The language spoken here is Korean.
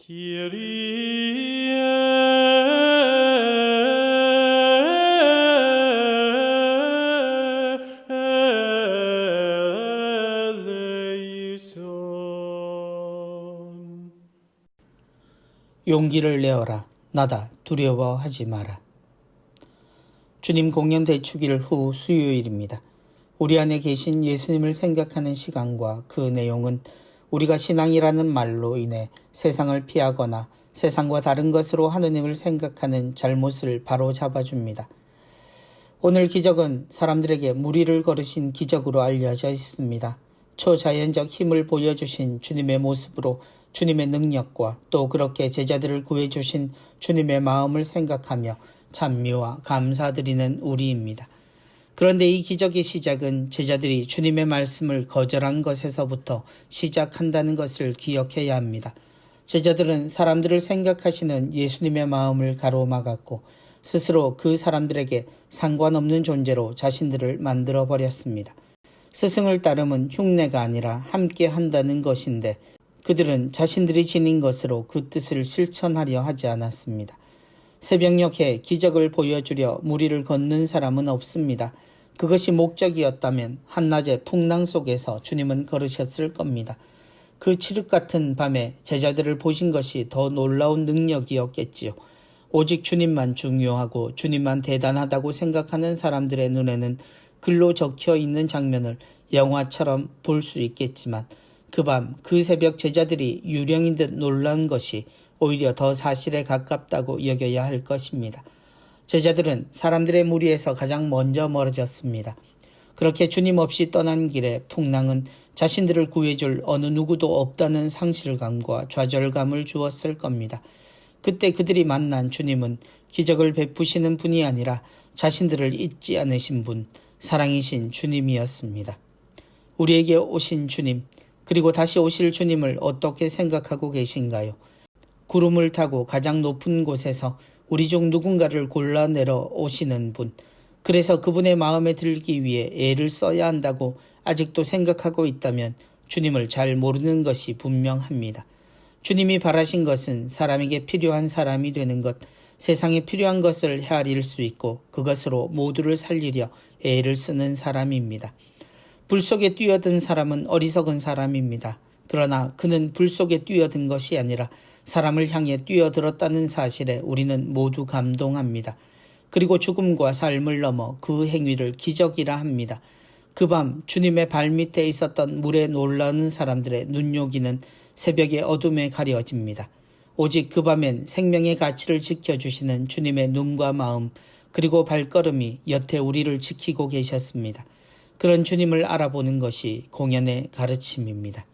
Kyrie eleison. 용기를 내어라. 나다. 두려워하지 마라. 주님 공연 대축일 후 수요일입니다. 우리 안에 계신 예수님을 생각하는 시간과 그 내용은 우리가 신앙이라는 말로 인해 세상을 피하거나 세상과 다른 것으로 하느님을 생각하는 잘못을 바로 잡아줍니다. 오늘 기적은 사람들에게 무리를 걸으신 기적으로 알려져 있습니다. 초자연적 힘을 보여주신 주님의 모습으로 주님의 능력과 또 그렇게 제자들을 구해주신 주님의 마음을 생각하며 찬미와 감사드리는 우리입니다. 그런데 이 기적의 시작은 제자들이 주님의 말씀을 거절한 것에서부터 시작한다는 것을 기억해야 합니다. 제자들은 사람들을 생각하시는 예수님의 마음을 가로막았고 스스로 그 사람들에게 상관없는 존재로 자신들을 만들어버렸습니다. 스승을 따름은 흉내가 아니라 함께 한다는 것인데 그들은 자신들이 지닌 것으로 그 뜻을 실천하려 하지 않았습니다. 새벽녘에 기적을 보여주려 무리를 걷는 사람은 없습니다. 그것이 목적이었다면 한낮의 풍랑 속에서 주님은 걸으셨을 겁니다. 그 칠흑 같은 밤에 제자들을 보신 것이 더 놀라운 능력이었겠지요. 오직 주님만 중요하고 주님만 대단하다고 생각하는 사람들의 눈에는 글로 적혀 있는 장면을 영화처럼 볼 수 있겠지만 그 밤 그 새벽 제자들이 유령인 듯 놀란 것이 오히려 더 사실에 가깝다고 여겨야 할 것입니다. 제자들은 사람들의 무리에서 가장 먼저 멀어졌습니다. 그렇게 주님 없이 떠난 길에 풍랑은 자신들을 구해줄 어느 누구도 없다는 상실감과 좌절감을 주었을 겁니다. 그때 그들이 만난 주님은 기적을 베푸시는 분이 아니라 자신들을 잊지 않으신 분, 사랑이신 주님이었습니다. 우리에게 오신 주님, 그리고 다시 오실 주님을 어떻게 생각하고 계신가요? 구름을 타고 가장 높은 곳에서 우리 중 누군가를 골라내려 오시는 분, 그래서 그분의 마음에 들기 위해 애를 써야 한다고 아직도 생각하고 있다면 주님을 잘 모르는 것이 분명합니다. 주님이 바라신 것은 사람에게 필요한 사람이 되는 것, 세상에 필요한 것을 헤아릴 수 있고 그것으로 모두를 살리려 애를 쓰는 사람입니다. 불 속에 뛰어든 사람은 어리석은 사람입니다. 그러나 그는 불 속에 뛰어든 것이 아니라 사람을 향해 뛰어들었다는 사실에 우리는 모두 감동합니다. 그리고 죽음과 삶을 넘어 그 행위를 기적이라 합니다. 그 밤 주님의 발밑에 있었던 물에 놀라는 사람들의 눈요기는 새벽의 어둠에 가려집니다. 오직 그 밤엔 생명의 가치를 지켜주시는 주님의 눈과 마음 그리고 발걸음이 여태 우리를 지키고 계셨습니다. 그런 주님을 알아보는 것이 공연의 가르침입니다.